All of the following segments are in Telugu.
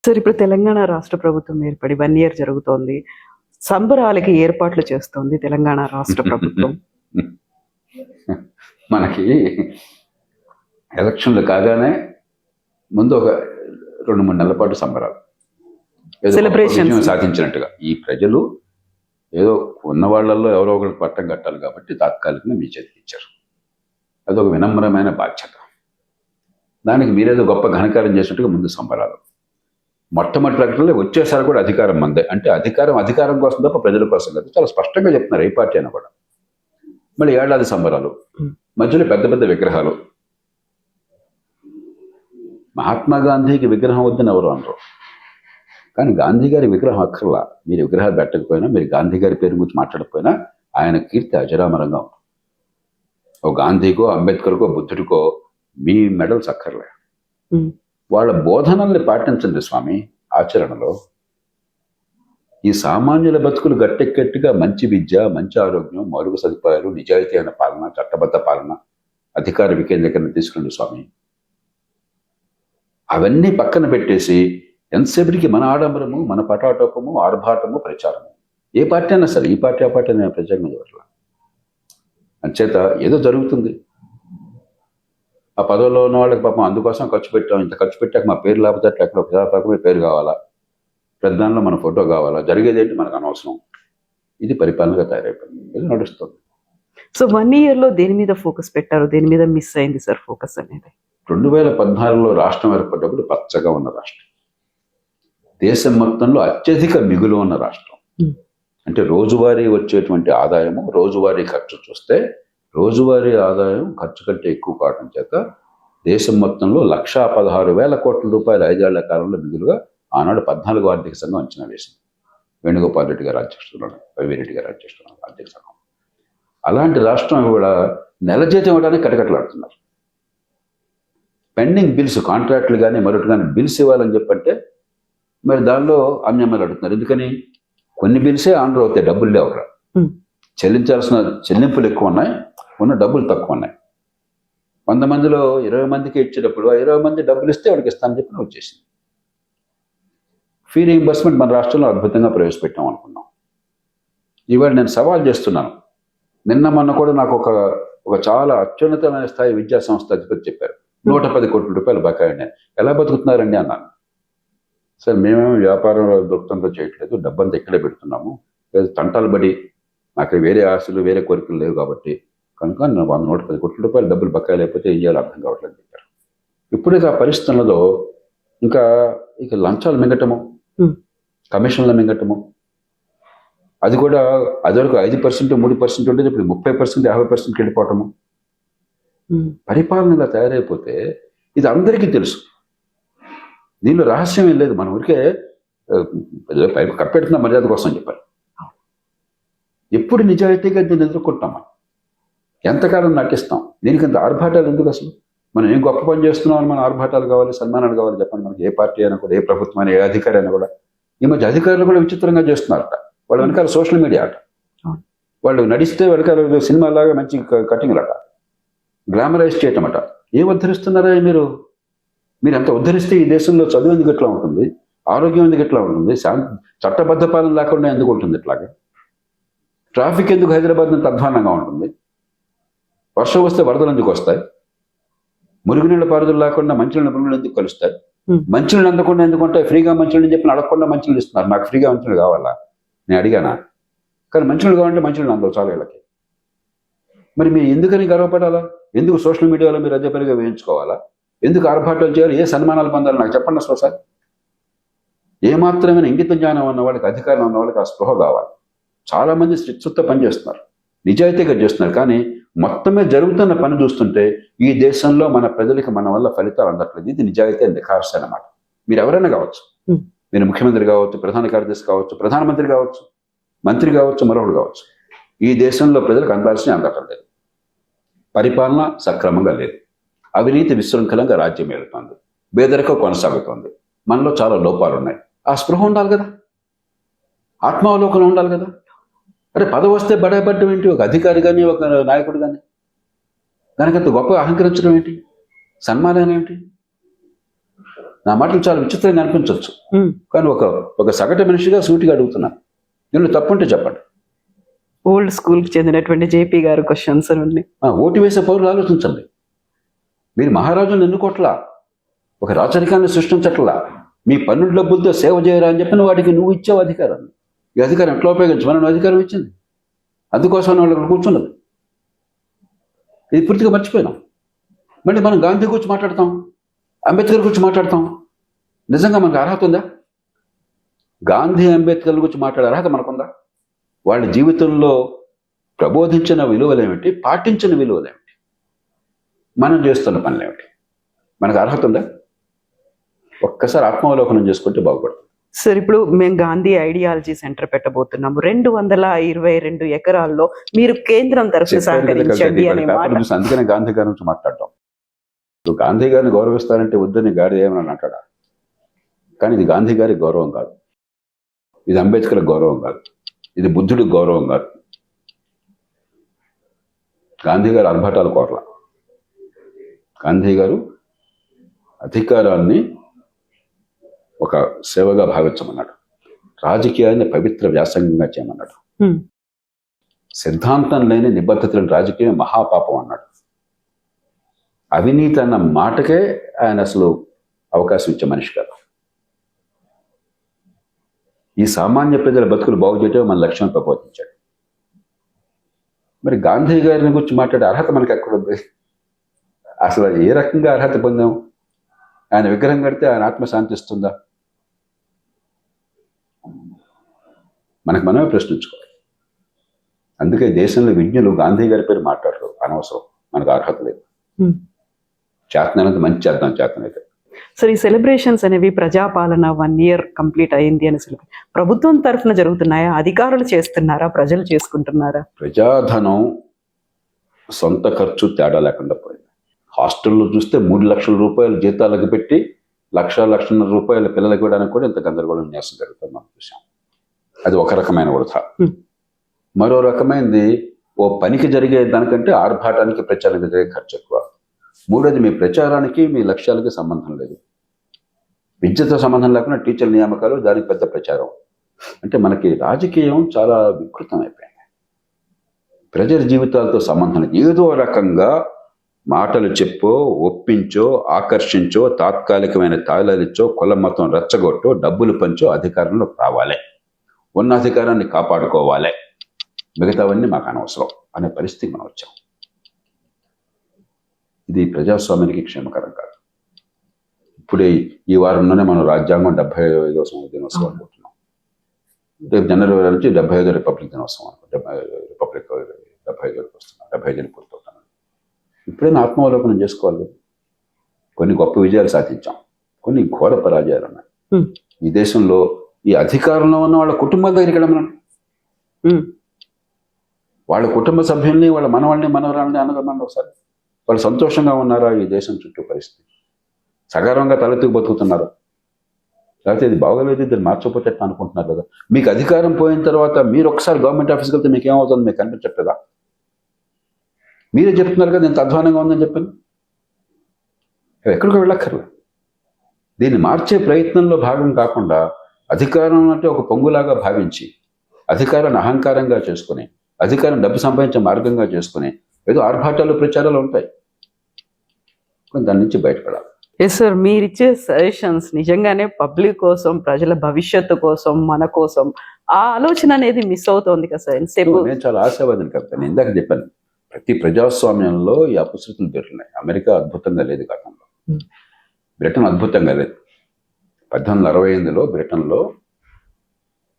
సార్ ఇప్పుడు తెలంగాణ రాష్ట్ర ప్రభుత్వం ఏర్పడి 1 ఇయర్ జరుగుతోంది. సంబరాలకి ఏర్పాట్లు చేస్తోంది తెలంగాణ రాష్ట్ర ప్రభుత్వం. మనకి ఎలక్షన్లు కాగానే ముందు ఒక 2-3 నెలల పాటు సంబరాలు, సెలబ్రేషన్ సాధించినట్టుగా. ఈ ప్రజలు ఏదో ఉన్న వాళ్ళల్లో ఎవరో ఒకరికి పట్టం కట్టాలి కాబట్టి తాత్కాలికంగా మీ చేతికి ఇచ్చారు. అదొక వినమ్రమైన బాధ్యత. దానికి మీరేదో గొప్ప ఘనకార్యం చేసినట్టుగా ముందు సంబరాలు. మొట్టమొదటి ప్రకటనలో వచ్చేసారి కూడా అధికారం మందే, అంటే అధికారం కోసం తప్ప ప్రజల కోసం కాదు. చాలా స్పష్టంగా చెప్తున్నారు ఏ పార్టీ అయినా కూడా. మళ్ళీ ఏడాది సంబరాలు, మధ్యలో పెద్ద పెద్ద విగ్రహాలు. మహాత్మా గాంధీకి విగ్రహం వద్దని ఎవరు అనరు, కానీ గాంధీ గారి విగ్రహం అక్కర్లా. మీరు విగ్రహాలు పెట్టకపోయినా, మీరు గాంధీ గారి పేరు గురించి మాట్లాడకపోయినా ఆయన కీర్తి అజరామరంగా ఉంటుంది. ఓ గాంధీకో, అంబేద్కర్కో, బుద్ధుడికో మీ మెడల్స్ అక్కర్లే. వాళ్ళ బోధనల్ని పాటించండి స్వామి ఆచరణలో. ఈ సామాన్యుల బతుకులు గట్టెక్కట్టుగా మంచి విద్య, మంచి ఆరోగ్యం, మౌలిక సదుపాయాలు, నిజాయితీ అయిన పాలన, చట్టబద్ధ పాలన, అధికార వికేంద్రీకరణ తీసుకురండి స్వామి. అవన్నీ పక్కన పెట్టేసి ఎంతసేపటికి మన ఆడంబరము, మన పటాటోపము, ఆర్భాటము, ప్రచారము. ఏ పార్టీ అయినా సరే, ఈ పార్టీ ఆ పార్టీ అయినా ప్రచారం ఇవ్వట్ల. అంచేత ఏదో జరుగుతుంది. ఆ పదవిలో ఉన్న వాళ్ళకి పాపం అందుకోసం ఖర్చు పెట్టాం, ఇంత ఖర్చు పెట్టాక మా పేరు లేకపోతే ఎక్కడ ప్రజాపకమే పేరు కావాలా, ప్రధానంలో మన ఫోటో కావాలా, జరిగేది ఏంటి మనకు అనవసరం. ఇది పరిపాలనగా తయారైపోయింది, ఇది నడుస్తుంది. సో 1 ఇయర్లో దేని మీద ఫోకస్ పెట్టారు, దేని మీద మిస్ అయింది సార్ ఫోకస్ అనేది? 2014లో రాష్ట్రం ఏర్పడ్డప్పుడు పచ్చగా ఉన్న రాష్ట్రం, దేశం మొత్తంలో అత్యధిక మిగులు ఉన్న రాష్ట్రం. అంటే రోజువారీ వచ్చేటువంటి ఆదాయము, రోజువారీ ఖర్చు చూస్తే రోజువారీ ఆదాయం ఖర్చు కంటే ఎక్కువ కావడం చేత దేశం మొత్తంలో 1,16,000 కోట్ల రూపాయలు 5 ఏళ్ల కాలంలో మిగులుగా ఆనాడు 14వ ఆర్థిక సంఘం అంచనా వేసింది. వేణుగోపాల్ రెడ్డి గారు అధ్యక్షుడు, వైవిరెడ్డి గారు అధ్యక్షుడు ఆర్థిక సంఘం. అలాంటి రాష్ట్రం కూడా నెల జీతం ఇవ్వడానికి కటకట్లాడుతున్నారు. పెండింగ్ బిల్స్, కాంట్రాక్టులు కానీ మరొకటి కానీ బిల్స్ ఇవ్వాలని చెప్పంటే మరి దానిలో అన్యమలు అడుగుతున్నారు. ఎందుకని? కొన్ని బిల్సే ఆంధ్ర అవుతాయి, డబ్బులు లేవు అక్కడ. చెల్లించాల్సిన చెల్లింపులు ఎక్కువ ఉన్నాయి, ఉన్న డబ్బులు తక్కువ ఉన్నాయి. 100 మందిలో 20 మందికి ఇచ్చేటప్పుడు ఆ 20 మంది డబ్బులు ఇస్తే వాడికి ఇస్తానని చెప్పి వచ్చేసింది. ఫీ రీయింబర్స్మెంట్ మన రాష్ట్రంలో అద్భుతంగా ప్రవేశపెట్టాం అనుకున్నాం. ఇవాళ నేను సవాల్ చేస్తున్నాను. నిన్న మొన్న కూడా నాకు ఒక చాలా అత్యున్నతమైన స్థాయి విద్యా సంస్థ అధిపతి చెప్పారు, 110 కోట్ల రూపాయలు బకాయి. ఎలా బతుకుతున్నారండి అన్నాను. సార్ మేమేమో వ్యాపారం దొరుకుతంతో చేయట్లేదు, డబ్బంతా ఇక్కడే పెడుతున్నాము, లేదు తంటాలు బడి మాకు వేరే ఆశలు, వేరే కోరికలు లేవు కాబట్టి కనుక 110 కోట్ల రూపాయలు డబ్బులు బకాయి లేకపోతే ఏం చేయాలో అర్థం కావట్లేదు చెప్పారు. ఇప్పుడైతే ఆ పరిస్థితులలో ఇక లంచాలు మింగటము, కమిషన్లు మింగటము, అది కూడా అదివరకు 5%, 3% ఉండేది, ఇప్పుడు 30%, 50% వెళ్ళిపోవటము. పరిపాలన ఇలా తయారైపోతే ఇది అందరికీ తెలుసు. దీనిలో రహస్యం ఏం లేదు. మనం ఊరికే కప్పెడుతున్న మర్యాద కోసం చెప్పాలి. ఎప్పుడు నిజాయితీగా దీన్ని ఎదుర్కొంటాం, మనం ఎంతకాలం నటిస్తాం? దీనికి అంత ఆర్భాటాలు ఎందుకు అసలు? మనం ఏం గొప్ప పని చేస్తున్నామని మన ఆర్భాటాలు కావాలి, సన్మానాలు కావాలి చెప్పండి. మనకి ఏ పార్టీ అయినా కూడా, ఏ ప్రభుత్వం అయినా, ఏ అధికారి అయినా కూడా. ఈ మధ్య అధికారులు కూడా విచిత్రంగా చేస్తున్నారట. వాళ్ళ వెనకాల సోషల్ మీడియా అట, వాళ్ళు నడిస్తే వెనకాల సినిమాలాగా మంచి కటింగ్లట, గ్లామరైజ్ చేయటం అట. ఏం ఉద్ధరిస్తున్నారా మీరు ఎంత ఉద్ధరిస్తే ఈ దేశంలో చదువు ఎందుకు ఎట్లా ఉంటుంది, ఆరోగ్యం ఎందుకు ఎట్లా ఉంటుంది, చట్టబద్ధ పాలన లేకుండా ఎందుకు ఉంటుంది, ఇట్లాగా ట్రాఫిక్ ఎందుకు హైదరాబాద్ అంత అధ్వానంగా ఉంటుంది, వర్షం వస్తే వరదలు ఎందుకు వస్తాయి, మురుగునీళ్ళ పారుదల లేకుండా మంచినీళ్ళ మురుగులు ఎందుకు కలుస్తాయి, మంచినీళ్ళు అందకుండా ఎందుకుంటే ఫ్రీగా మంచినీళ్ళు చెప్పి అడగకుండా మంచినీళ్ళు ఇస్తున్నారు. నాకు ఫ్రీగా మంచినీళ్ళు కావాలా, నేను అడిగానా? కానీ మంచినీళ్ళు కావాలంటే మంచినీళ్ళు అందవు చాలా వీళ్ళకి. మరి మీరు ఎందుకని గర్వపడాలా? ఎందుకు సోషల్ మీడియాలో మీరు అదే పనిగా వేయించుకోవాలా? ఎందుకు ఆర్భాటాలు చేయాలి? ఏ సన్మానాలు పొందాలి నాకు చెప్పండి అసలు సార్. ఏమాత్రమైన ఇంగిత జ్ఞానం ఉన్న వాళ్ళకి, అధికారం ఉన్న వాళ్ళకి ఆ స్పృహ కావాలి. చాలా మంది చిత్తశుద్ధితో పనిచేస్తున్నారు, నిజాయితీగా చేస్తున్నారు. కానీ మొత్తమే జరుగుతున్న పని చూస్తుంటే ఈ దేశంలో మన ప్రజలకి మన వల్ల ఫలితాలు అందట్లేదు. ఇది నిజాయితీ నిఖార్సు అన్నమాట. మీరు ఎవరైనా కావచ్చు, మీరు ముఖ్యమంత్రి కావచ్చు, ప్రధాన కార్యదర్శి కావచ్చు, ప్రధానమంత్రి కావచ్చు, మంత్రి కావచ్చు, మరొకడు కావచ్చు. ఈ దేశంలో ప్రజలకు అందాల్సిన అందటం లేదు. పరిపాలన సక్రమంగా లేదు. అవినీతి విశృంఖలంగా రాజ్యం ఏలుతోంది. పేదరికం కొనసాగుతోంది. మనలో చాలా లోపాలు ఉన్నాయి. ఆ స్పృహ ఉండాలి కదా, ఆత్మావలోకనం ఉండాలి కదా. అరే పదవి వస్తే బడబడ్డం ఏంటి? ఒక అధికారి కానీ, ఒక నాయకుడు కానీ దానికంత గొప్ప అహంకరించడం ఏంటి? సన్మానం ఏంటి? నా మాటలు చాలా విచిత్రంగా అనిపించవచ్చు, ఉమ్. కానీ ఒక సగటు మనిషిగా సూటిగా అడుగుతున్నాను. దీనిలో తప్పుంటే చెప్పండి. ఓల్డ్ స్కూల్ కి చెందినటువంటి జేపీ గారు క్వశ్చన్స్ ఉన్నాయి. ఓటు వేసే పౌరులు ఆలోచించండి. మీరు మహారాజులను ఎన్నుకోట్లా, ఒక రాచరికాన్ని సృష్టించట్లా, మీ పన్నుల డబ్బులతో సేవ చేయరా అని చెప్పిన వాటికి నువ్వు ఇచ్చావు అధికారాన్ని. ఈ అధికారం ఎట్లా ఉపయోగించమని నువ్వు అధికారం ఇచ్చింది, అందుకోసం వాళ్ళు అక్కడ కూర్చున్నది. ఇది పూర్తిగా మర్చిపోయినాం. మళ్ళీ మనం గాంధీ గురించి మాట్లాడతాం, అంబేద్కర్ గురించి మాట్లాడతాం. నిజంగా మనకు అర్హత ఉందా? గాంధీ అంబేద్కర్ గురించి మాట్లాడే అర్హత మనకుందా? వాళ్ళ జీవితంలో ప్రబోధించిన విలువలేమిటి, పాటించిన విలువలేమిటి, మనం చేస్తున్న పనులేమిటి, మనకు అర్హత ఉందా? ఒక్కసారి ఆత్మావలోకనం చేసుకుంటే బాగుపడుతుంది. సార్, ఇప్పుడు మేము గాంధీ ఐడియాలజీ సెంటర్ పెట్టబోతున్నాము. 222 ఎకరాల్లో మీరు కేంద్రం తరఫున సహకరించండి అనే మాట. అందుకనే గాంధీ గారి నుంచి మాట్లాడటం. నువ్వు గాంధీ గారిని గౌరవిస్తానంటే వద్దని గాడి ఏమని అంటాడా? కానీ ఇది గాంధీ గారి గౌరవం కాదు, ఇది అంబేద్కర్ గౌరవం కాదు, ఇది బుద్ధుడికి గౌరవం కాదు. గాంధీ గారు ఆర్భాటాలు కోరల. గాంధీ గారు అధికారాన్ని ఒక సేవగా భావించమన్నాడు, రాజకీయాన్ని పవిత్ర వ్యాసంగంగా చేయమన్నాడు, సిద్ధాంతం లేని నిబద్ధతలను రాజకీయం మహాపాపం అన్నాడు. అవినీతి అన్న మాటకే ఆయన అసలు అవకాశం ఇచ్చే మనిషి కాదు. ఈ సామాన్య ప్రజల బతుకులు బాగు చేయటం మన లక్ష్యం ప్రబోధించాడు. మరి గాంధీ గారిని గురించి మాట్లాడే అర్హత మనకి ఎక్కడ ఉంది? అసలు ఏ రకంగా అర్హత పొందాం? ఆయన విగ్రహం కడితే ఆయన ఆత్మ శాంతిస్తుందా? మనకు మనమే ప్రశ్నించుకోవాలి. అందుకే దేశంలో విజ్ఞులు గాంధీ గారి పేరు మాట్లాడరు, అనవసరం, మనకు అర్హత లేదు. చేతనైనంత మంచి చేద్దాం, చేతనైతే. సార్, ఈ సెలబ్రేషన్స్ అనేవి ప్రజాపాలన 1 year కంప్లీట్ అయింది అని ప్రభుత్వం తరఫున జరుగుతున్నాయా, అధికారులు చేస్తున్నారా, ప్రజలు చేసుకుంటున్నారా? ప్రజాధనం సొంత ఖర్చు తేడా లేకుండా పోయింది. హాస్టల్లో చూస్తే 3 లక్షల రూపాయలు జీతాలకు పెట్టి 1,00,000 రూపాయల పిల్లలకి ఇవ్వడానికి కూడా ఇంత గందరగోళం న్యాసం జరుగుతుంది మనం చూసాం. అది ఒక రకమైన వృధా. మరో రకమైనది, ఓ పనికి జరిగే దానికంటే ఆర్భాటానికి ప్రచారానికి జరిగే ఖర్చు ఎక్కువ. మూడోది, మీ ప్రచారానికి మీ లక్ష్యాలకి సంబంధం లేదు, విద్యతో సంబంధం లేకుండా టీచర్ నియామకాలు, దానికి పెద్ద ప్రచారం. అంటే మనకి రాజకీయం చాలా వికృతం అయిపోయింది. ప్రజల జీవితాలతో సంబంధం లేదు. ఏదో రకంగా మాటలు చెప్పో, ఒప్పించో, ఆకర్షించో, తాత్కాలికమైన తాయిలాలిచ్చో, కుల మతం రెచ్చగొట్టో, డబ్బులు పంచో అధికారంలో రావాలి, ఉన్న అధికారాన్ని కాపాడుకోవాలి, మిగతావన్నీ మాకు అనవసరం అనే పరిస్థితికి మనం వచ్చాం. ఇది ప్రజాస్వామ్యానికి క్షేమకరం కాదు. ఇప్పుడే ఈ వారంలోనే మనం రాజ్యాంగం 75వ దినోత్సవం అనుకుంటున్నాం. రేపు జనవరి నుంచి 75వ రిపబ్లిక్ దినోత్సవం అనుకుంటాం. రిపబ్లిక్ 75 వస్తున్నాం, 75 పూర్తవుతున్నాం. ఇప్పుడైనా ఆత్మావలోకనం చేసుకోవాలి. కొన్ని గొప్ప విజయాలు సాధించాం, కొన్ని ఘోర పరాజయాలు ఉన్నాయి. ఈ దేశంలో ఈ అధికారంలో ఉన్న వాళ్ళ కుటుంబాల దగ్గరికి వెళ్ళమనం, వాళ్ళ కుటుంబ సభ్యుల్ని, వాళ్ళ మనవాళ్ళని, మనవరాళ్ళని అనగమని ఒకసారి. వాళ్ళు సంతోషంగా ఉన్నారా? ఈ దేశం చుట్టూ పరిస్థితి సగర్వంగా తలెత్తుకు బతుకుతున్నారు. లేకపోతే ఇది బాగోలేదు, దీన్ని మార్చకపోతే అనుకుంటున్నారు కదా. మీకు అధికారం పోయిన తర్వాత మీరు ఒకసారి గవర్నమెంట్ ఆఫీస్కి వెళ్తే మీకు ఏమవుతుంది మీకు కనిపించట్లేదా? మీరే చెప్తున్నారు కదా ఇంత అధ్వానంగా ఉందని చెప్పాను. ఎక్కడికో వెళ్ళక్కర్లే. దీన్ని మార్చే ప్రయత్నంలో భాగం కాకుండా అధికారం అంటే ఒక పొంగులాగా భావించి, అధికారాన్ని అహంకారంగా చేసుకుని, అధికారం డబ్బు సంపాదించే మార్గంగా చేసుకుని ఏదో ఆర్భాటాలు, ప్రచారాలు ఉంటాయి. దాని నుంచి బయటపడాలి. ఎస్ సార్, మీరిచ్చే సజెషన్స్ నిజంగానే పబ్లిక్ కోసం, ప్రజల భవిష్యత్తు కోసం, మన కోసం ఆ ఆలోచన అనేది మిస్ అవుతోంది కదా సార్. నేను చాలా ఆశావాదిని కదా. నేను ఇందాక చెప్పాను, ప్రతి ప్రజాస్వామ్యంలో ఈ అపశృతులు పెరుగుతున్నాయి. అమెరికా అద్భుతంగా లేదు గతంలో, బ్రిటన్ అద్భుతంగా లేదు. 1868లో బ్రిటన్లో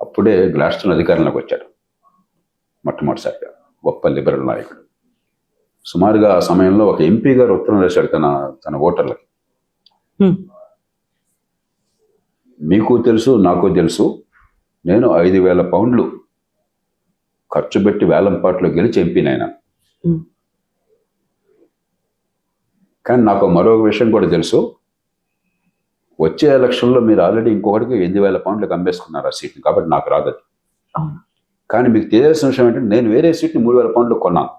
అప్పుడే గ్లాస్టన్ అధికారంలోకి వచ్చాడు మొట్టమొదటిసారిగా, గొప్ప లిబరల్ నాయకుడు. సుమారుగా ఆ సమయంలో ఒక ఎంపీ గారు ఉత్తరం రాశాడు తన ఓటర్లకి, మీకు తెలుసు, నాకు తెలుసు, నేను 5,000 పౌండ్లు ఖర్చు పెట్టి వేలంపాట్లో గెలిచి ఎంపీనైనా, కానీ నాకు మరో విషయం కూడా తెలుసు, వచ్చే ఎలక్షన్లో మీరు ఆల్రెడీ ఇంకొకటికి 8,000 పౌండ్లకు అమ్మేసుకున్నారు ఆ సీట్ని, కాబట్టి నాకు రాదు. కానీ మీకు తెలియాల్సిన విషయం ఏంటంటే నేను వేరే సీట్ని 3,000 పౌండ్లకు కొన్నాను,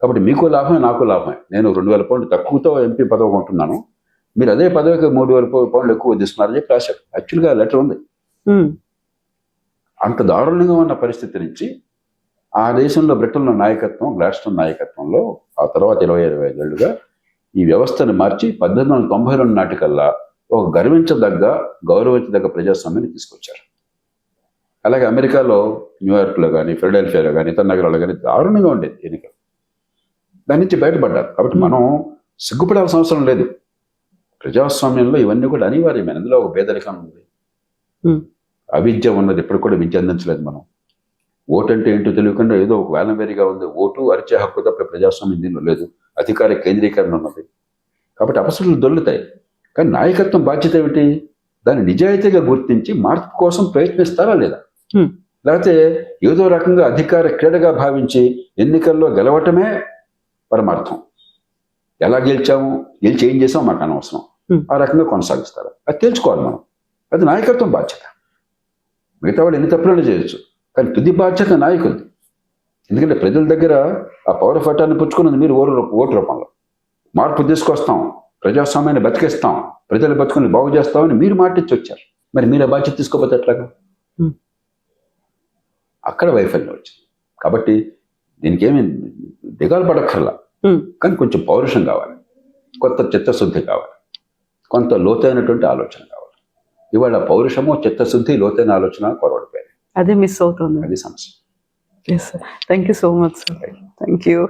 కాబట్టి మీకు లాభమే, నాకు లాభమే. నేను 2,000 పౌండ్లు తక్కువతో ఎంపీ పదవి కొంటున్నాను, మీరు అదే పదవికి 3,000 పౌండ్లు ఎక్కువ వదిస్తున్నారని చెప్పి రాశారు. యాక్చువల్గా లెటర్ ఉంది. అంత దారుణంగా ఉన్న పరిస్థితి నుంచి ఆ దేశంలో బ్రిటన్లో నాయకత్వం, గ్లాడ్స్టోన్ నాయకత్వంలో ఆ తర్వాత 25 ఏళ్లుగా ఈ వ్యవస్థను మార్చి 1892 నాటికల్లా ఒక గౌరవించదగ్గ ప్రజాస్వామ్యాన్ని తీసుకొచ్చారు. అలాగే అమెరికాలో న్యూయార్క్లో కానీ, ఫిలడెల్ఫియాలో కానీ, ఇతర నగరాల్లో కానీ దారుణంగా ఉండేది ఎన్నికలు. దాని నుంచి బయటపడ్డారు. కాబట్టి మనం సిగ్గుపడాల్సిన అవసరం లేదు. ప్రజాస్వామ్యంలో ఇవన్నీ కూడా అనివార్యమైన. అందులో ఒక పేదరికం ఉంది, అవిద్య ఉన్నది. ఎప్పుడు కూడా విద్య అందించలేదు మనం. ఓటు అంటే ఏంటో తెలియకుండా ఏదో ఒక వేలంవేరిగా ఉంది. ఓటు అరిచే హక్కు తప్ప ప్రజాస్వామ్యం దీనిలో లేదు. అధికార కేంద్రీకరణ ఉన్నది. కాబట్టి అపసరులు దొల్లుతాయి. కానీ నాయకత్వం బాధ్యత ఏమిటి? దాన్ని నిజాయితీగా గుర్తించి మార్పు కోసం ప్రయత్నిస్తారా లేదా? లేకపోతే ఏదో రకంగా అధికార క్రీడగా భావించి ఎన్నికల్లో గెలవటమే పరమార్థం. ఎలా గెలిచి ఏం చేసామో మాకు అనవసరం. ఆ రకంగా కొనసాగిస్తారు. అది తెలుసుకోవాలి మనం. అది నాయకత్వం బాధ్యత. మిగతా వాళ్ళు ఎన్ని తప్పులను చేయొచ్చు, కానీ తుది బాధ్యత నాయకులది. ఎందుకంటే ప్రజల దగ్గర ఆ పౌర ఫటాన్ని పుచ్చుకున్నది మీరు ఓటు రూపంలో. మార్పు తీసుకొస్తాం, ప్రజాస్వామ్యాన్ని బతికిస్తాం, ప్రజల బతుకుని బాగు చేస్తామని మీరు మాటిచ్చి వచ్చారు. మరి మీరు ఆ బాధ్యత తీసుకోకపోతే ఎట్లాగా? అక్కడ వైఫల్యం వచ్చింది. కాబట్టి దీనికి ఏమి దిగాలు పడక్కర్లా, కానీ కొంచెం పౌరుషం కావాలి, కొత్త చిత్తశుద్ధి కావాలి, కొంత లోతైనటువంటి ఆలోచన కావాలి. ఇవాళ పౌరుషము, చిత్తశుద్ధి, లోతైన ఆలోచన కొరవడిపోయాయి. అదే మిస్ అవుతుంది. అది సమస్య. Yes, sir. Thank you so much, sir. Thank you.